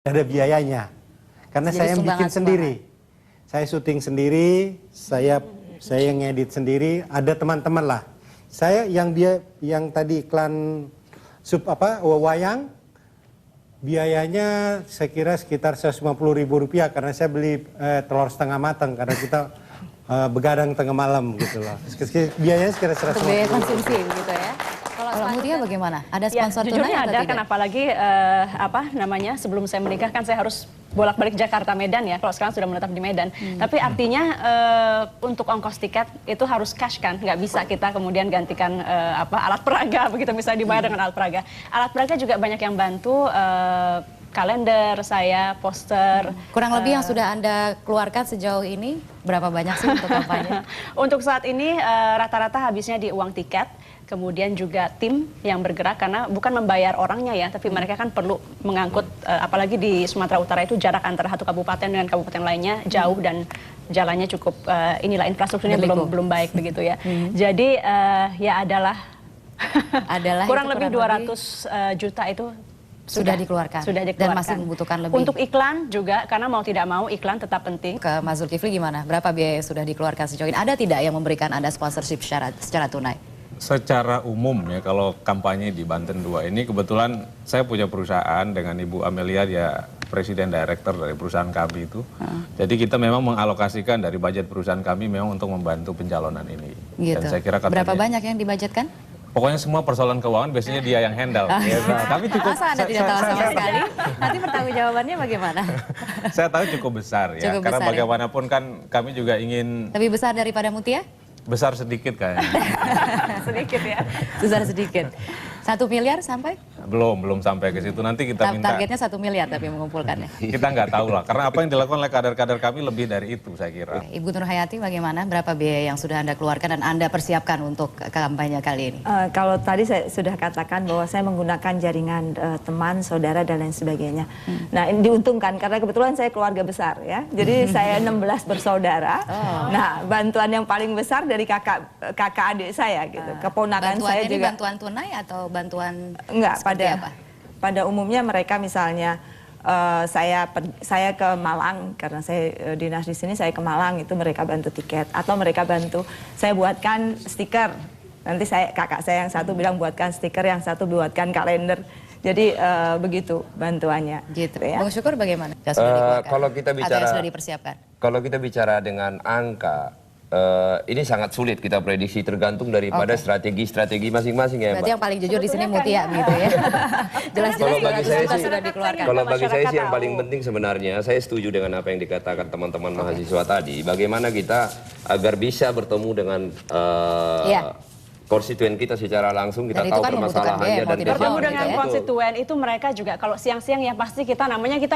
ada biayanya. Karena Jadi saya bikin sumbangan-sumbangan. sendiri. Saya syuting sendiri, saya ngedit sendiri, ada teman-teman lah. Saya yang tadi iklan wayang, biayanya saya kira sekitar Rp150.000 karena saya beli telur setengah matang karena kita begadang tengah malam gitu loh. Biayanya sekitar Untuk biaya 150.000. konsumsi gitu ya. Kalau Mutia bagaimana? Ada sponsor tunai jujurnya atau ada tidak? kan, apalagi sebelum saya menikah kan saya harus bolak-balik Jakarta Medan ya. Kalau sekarang sudah menetap di Medan. Tapi artinya untuk ongkos tiket itu harus cash kan, nggak bisa kita kemudian gantikan alat peraga begitu, misalnya dibayar dengan alat peraga. Alat peraga juga banyak yang bantu. Kalender saya, poster. Kurang lebih yang sudah Anda keluarkan sejauh ini berapa banyak sih untuk kampanye? Untuk saat ini rata-rata habisnya di uang tiket, kemudian juga tim yang bergerak karena bukan membayar orangnya ya, tapi mereka kan perlu mengangkut, apalagi di Sumatera Utara itu jarak antara satu kabupaten dengan kabupaten lainnya jauh dan jalannya cukup infrastrukturnya belum baik begitu ya. Jadi ya adalah kurang lebih 200 juta itu sudah dikeluarkan. Dan masih membutuhkan lebih. Untuk iklan juga, karena mau tidak mau iklan tetap penting. Ke Mas Zulkifli gimana? Berapa biaya yang sudah dikeluarkan sejauh ini? Ada tidak yang memberikan Anda sponsorship secara tunai? Secara umum ya, kalau kampanye di Banten 2 ini kebetulan saya punya perusahaan dengan Ibu Amelia, dia presiden director dari perusahaan kami itu. Jadi kita memang mengalokasikan dari budget perusahaan kami memang untuk membantu pencalonan ini. Gitu. Dan saya kira berapa banyak yang dibudgetkan? Pokoknya semua persoalan keuangan biasanya dia yang handle. Tapi cukup. Masa Anda tidak tahu sama sekali? Nanti pertanggungjawabannya bagaimana? Saya tahu cukup besar ya. Cukup Karena besar, bagaimanapun kan kami juga ingin lebih besar daripada Mutia? besar sedikit kayaknya. Sedikit ya. Besar sedikit. 1 miliar sampai? Belum sampai ke situ. Nanti kita minta. Targetnya 1 miliar tapi mengumpulkannya. Kita nggak tahu lah. Karena apa yang dilakukan oleh kader-kader kami lebih dari itu saya kira. Ibu Nur Hayati bagaimana? Berapa biaya yang sudah Anda keluarkan dan Anda persiapkan untuk kampanye kali ini? Kalau tadi saya sudah katakan bahwa saya menggunakan jaringan teman, saudara dan lain sebagainya. Nah, ini diuntungkan karena kebetulan saya keluarga besar ya. Jadi saya 16 bersaudara. Nah, bantuan yang paling besar dari kakak adik saya gitu. Keponakan saya ini juga. bantuan tunai atau bantuan Enggak, pada umumnya mereka misalnya saya ke Malang karena saya dinas di sini, saya ke Malang itu mereka bantu tiket atau mereka bantu saya buatkan stiker. Nanti kakak saya yang satu bilang buatkan stiker, yang satu buatkan kalender. Jadi begitu bantuannya. Gitu. Ya. Bang Syukur bagaimana? Sudah dikeluarkan? Kalau kita bicara, atau yang sudah dipersiapkan? Kalau kita bicara dengan angka, ini sangat sulit kita prediksi tergantung daripada strategi-strategi masing-masing ya, Mbak. Berarti yang paling jujur di sini Mutia gitu ya. Jelas-jelas sudah dikeluarkan. Kalau bagi saya sih yang paling penting sebenarnya, saya setuju dengan apa yang dikatakan teman-teman mahasiswa tadi. Bagaimana kita agar bisa bertemu dengan konstituen kita secara langsung, kita Dan tahu itu kan permasalahannya dan Bertemu dengan konstituen itu mereka juga kalau siang-siang ya pasti kita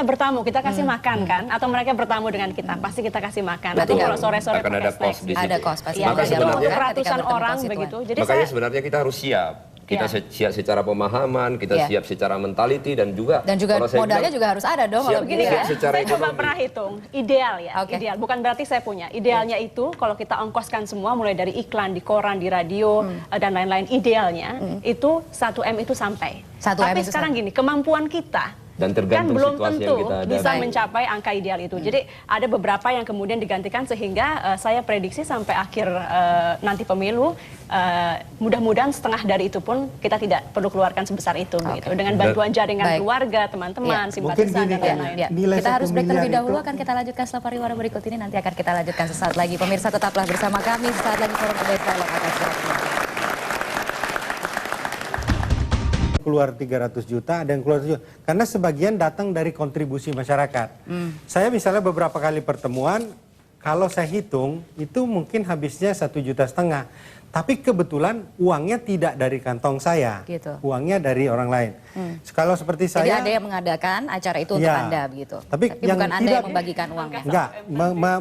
bertamu, kita kasih makan kan, atau mereka bertamu dengan kita, pasti kita kasih makan. Berarti Atau kalau sore-sore akan ada kos di situ. Ada kos pasti. Ya, Maka jadi sebenarnya- untuk ratusan orang begitu. Jadi Makanya sebenarnya kita harus siap. Kita siap secara pemahaman, kita siap secara mentality dan juga kalau saya modalnya bilang, juga harus ada dong. siap Kalau begini begini ya, ya. secara saya coba ekonomi. pernah hitung, ideal ya, Oke. ideal. Bukan berarti saya punya. Idealnya itu kalau kita ongkoskan semua, mulai dari iklan di koran, di radio dan lain-lain, idealnya itu 1 M itu sampai. 1 M Tapi itu sekarang gini, kemampuan kita dan kan tergantung belum situasi tentu yang kita ada. bisa mencapai angka ideal itu. Jadi ada beberapa yang kemudian digantikan sehingga saya prediksi sampai akhir nanti pemilu mudah-mudahan setengah dari itu pun kita tidak perlu keluarkan sebesar itu gitu. Dengan bantuan jaringan keluarga, teman-teman, simpatisan dan lain-lain. Nilai Kita harus break terlebih miliar dahulu, itu- akan kita lanjutkan setelah pariwara berikut ini. Nanti akan kita lanjutkan sesaat lagi. Pemirsa tetaplah bersama kami, sesaat lagi Forum Debate Dialog akan segera kembali. Keluar 300 juta, ada yang keluar 7 juta. Karena sebagian datang dari kontribusi masyarakat. Saya misalnya beberapa kali pertemuan, kalau saya hitung, itu mungkin habisnya 1,5 juta. Tapi kebetulan uangnya tidak dari kantong saya. Gitu. Uangnya dari orang lain. Kalau seperti Jadi saya... ada yang mengadakan acara itu untuk Ya. Anda begitu. Tapi yang bukan Anda tidak- yang membagikan uangnya. Enggak,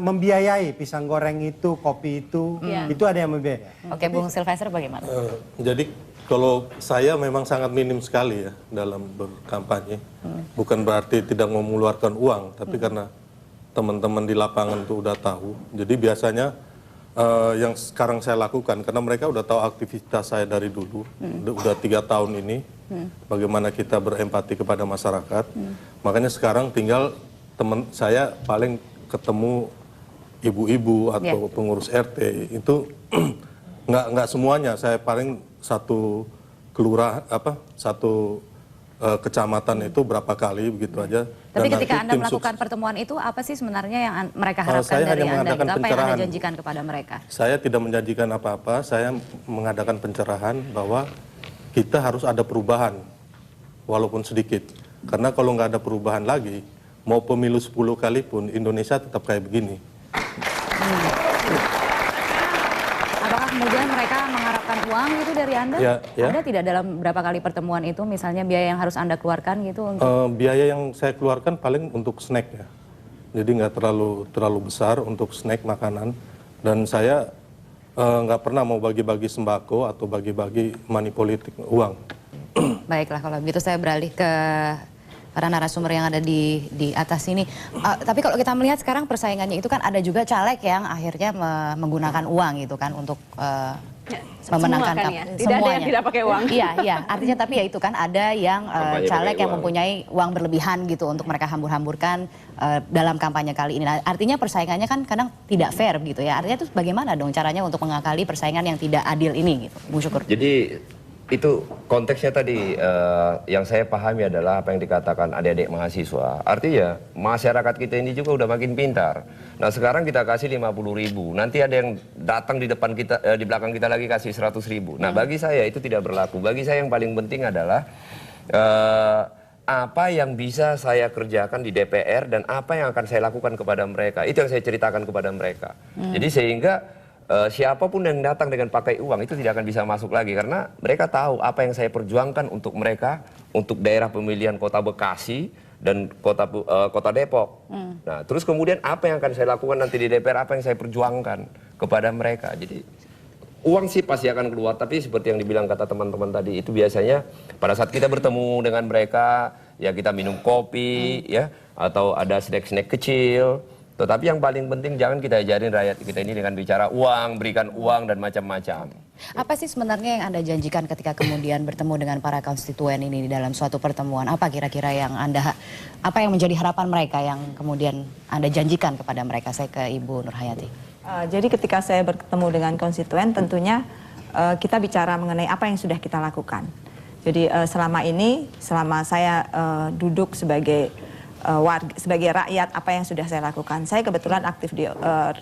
membiayai pisang goreng itu, kopi itu ada yang membiayai. Oke, Bung Sylvester bagaimana? Jadi kalau saya memang sangat minim sekali ya dalam berkampanye. Bukan berarti tidak mau mengeluarkan uang, tapi karena teman-teman di lapangan itu udah tahu. Jadi biasanya yang sekarang saya lakukan, karena mereka udah tahu aktivitas saya dari dulu, udah 3 tahun ini, bagaimana kita berempati kepada masyarakat. Makanya sekarang tinggal teman saya paling ketemu ibu-ibu atau pengurus RT itu nggak semuanya. Saya paling satu satu kecamatan itu berapa kali begitu aja. Tapi Dan ketika nanti Anda tim melakukan pertemuan itu, apa sih sebenarnya yang mereka harapkan saya dari hanya Anda? mengadakan Gitu? Apa yang Anda pencerahan. janjikan kepada mereka? Saya tidak menjanjikan apa-apa, saya mengadakan pencerahan bahwa kita harus ada perubahan, walaupun sedikit. Karena kalau nggak ada perubahan lagi, mau pemilu 10 kali pun Indonesia tetap kayak begini. Apakah kemudian mereka mengharapkan uang gitu dari Anda? Ya. Ada tidak dalam berapa kali pertemuan itu, misalnya biaya yang harus Anda keluarkan gitu? Untuk... Biaya yang saya keluarkan paling untuk snack ya. Jadi nggak terlalu besar untuk snack makanan. Dan saya nggak pernah mau bagi-bagi sembako atau bagi-bagi money politik, uang. Baiklah, kalau begitu saya beralih ke para narasumber yang ada di atas ini. Tapi kalau kita melihat sekarang persaingannya itu kan ada juga caleg yang akhirnya menggunakan uang gitu kan untuk memenangkan semua kan ya? Tidak ada yang tidak pakai uang. Iya. Artinya tapi ya itu kan ada yang Kampanye caleg pakai yang uang. mempunyai uang berlebihan gitu untuk mereka hambur-hamburkan dalam kampanye kali ini. Nah, artinya persaingannya kan kadang tidak fair gitu ya. Artinya itu bagaimana dong caranya untuk mengakali persaingan yang tidak adil ini gitu, Bu Syukur? Jadi itu konteksnya tadi yang saya pahami adalah apa yang dikatakan adik-adik mahasiswa. Artinya masyarakat kita ini juga udah makin pintar. Nah sekarang kita kasih 50.000, nanti ada yang datang di depan kita, di belakang kita lagi kasih 100.000. Nah bagi saya itu tidak berlaku. Bagi saya yang paling penting adalah apa yang bisa saya kerjakan di DPR dan apa yang akan saya lakukan kepada mereka. Itu yang saya ceritakan kepada mereka. Jadi sehingga siapapun yang datang dengan pakai uang itu tidak akan bisa masuk lagi karena mereka tahu apa yang saya perjuangkan untuk mereka, untuk daerah pemilihan Kota Bekasi dan Kota Depok. Nah, terus kemudian apa yang akan saya lakukan nanti di DPR, apa yang saya perjuangkan kepada mereka. Jadi uang sih pasti akan keluar, tapi seperti yang dibilang kata teman-teman tadi itu biasanya pada saat kita bertemu dengan mereka, ya kita minum kopi, ya atau ada snack-snack kecil. Tetapi yang paling penting jangan kita ajarin rakyat kita ini dengan bicara uang, berikan uang dan macam-macam. Apa sih sebenarnya yang Anda janjikan ketika kemudian bertemu dengan para konstituen ini di dalam suatu pertemuan? Apa kira-kira yang apa yang menjadi harapan mereka yang kemudian Anda janjikan kepada mereka? Saya ke Ibu Nurhayati. Jadi ketika saya bertemu dengan konstituen tentunya kita bicara mengenai apa yang sudah kita lakukan. Jadi selama saya duduk sebagai sebagai rakyat, apa yang sudah saya lakukan. Saya kebetulan aktif di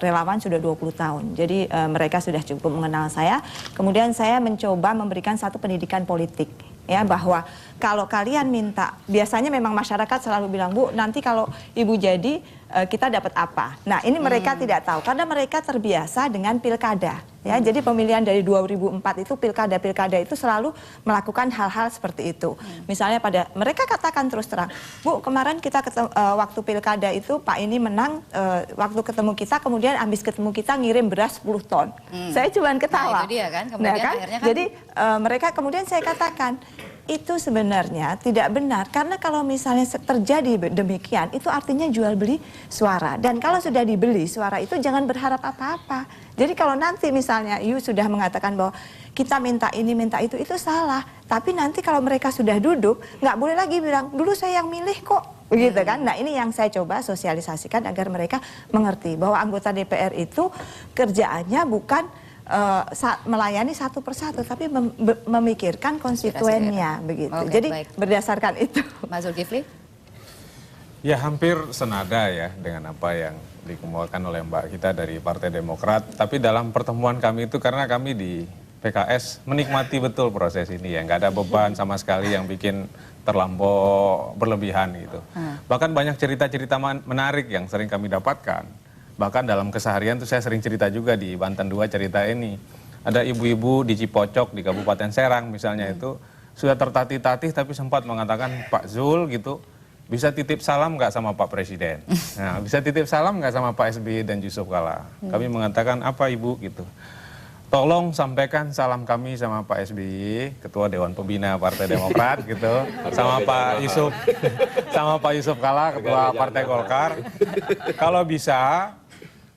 relawan sudah 20 tahun. Jadi mereka sudah cukup mengenal saya. Kemudian saya mencoba memberikan satu pendidikan politik. Ya, bahwa kalau kalian minta, biasanya memang masyarakat selalu bilang, Bu, nanti kalau Ibu jadi kita dapat apa? Nah, ini mereka tidak tahu karena mereka terbiasa dengan pilkada. Ya, jadi pemilihan dari 2004 itu pilkada itu selalu melakukan hal-hal seperti itu. Misalnya mereka katakan terus terang, Bu, kemarin kita waktu pilkada itu Pak ini menang, waktu ketemu kita, kemudian habis ketemu kita ngirim beras 10 ton. Saya cuma ketawa. Nah, itu dia kan, kemudian akhirnya kan. Jadi mereka kemudian saya katakan, itu sebenarnya tidak benar karena kalau misalnya terjadi demikian itu artinya jual beli suara, dan kalau sudah dibeli suara itu jangan berharap apa-apa. Jadi kalau nanti misalnya you sudah mengatakan bahwa kita minta ini minta itu salah, tapi nanti kalau mereka sudah duduk nggak boleh lagi bilang dulu saya yang milih kok, begitu kan. Nah ini yang saya coba sosialisasikan agar mereka mengerti bahwa anggota DPR itu kerjaannya bukan melayani satu persatu, tapi memikirkan konstituennya begitu. Oke, jadi baik. berdasarkan itu. Mas Zulkifli? Ya hampir senada ya dengan apa yang dikemukakan oleh Mbak kita dari Partai Demokrat. Tapi dalam pertemuan kami itu karena kami di PKS menikmati betul proses ini ya. Nggak ada beban sama sekali yang bikin terlampau berlebihan gitu. Bahkan banyak cerita-cerita menarik yang sering kami dapatkan. Bahkan dalam keseharian tuh saya sering cerita juga di Banten 2 cerita ini. Ada ibu-ibu di Cipocok di Kabupaten Serang misalnya itu sudah tertatih-tatih tapi sempat mengatakan Pak Zul gitu bisa titip salam nggak sama Pak Presiden. Nah, bisa titip salam nggak sama Pak SBY dan Yusuf Kala. Kami mengatakan apa Ibu gitu. Tolong sampaikan salam kami sama Pak SBY, Ketua Dewan Pembina Partai Demokrat gitu, sama Pak Yusuf Kala, Ketua Partai Golkar. Kalau bisa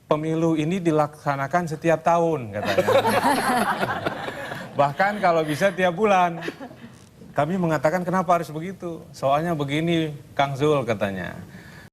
pemilu ini dilaksanakan setiap tahun katanya. Bahkan kalau bisa tiap bulan. Kami mengatakan kenapa harus begitu? Soalnya begini Kang Zul katanya.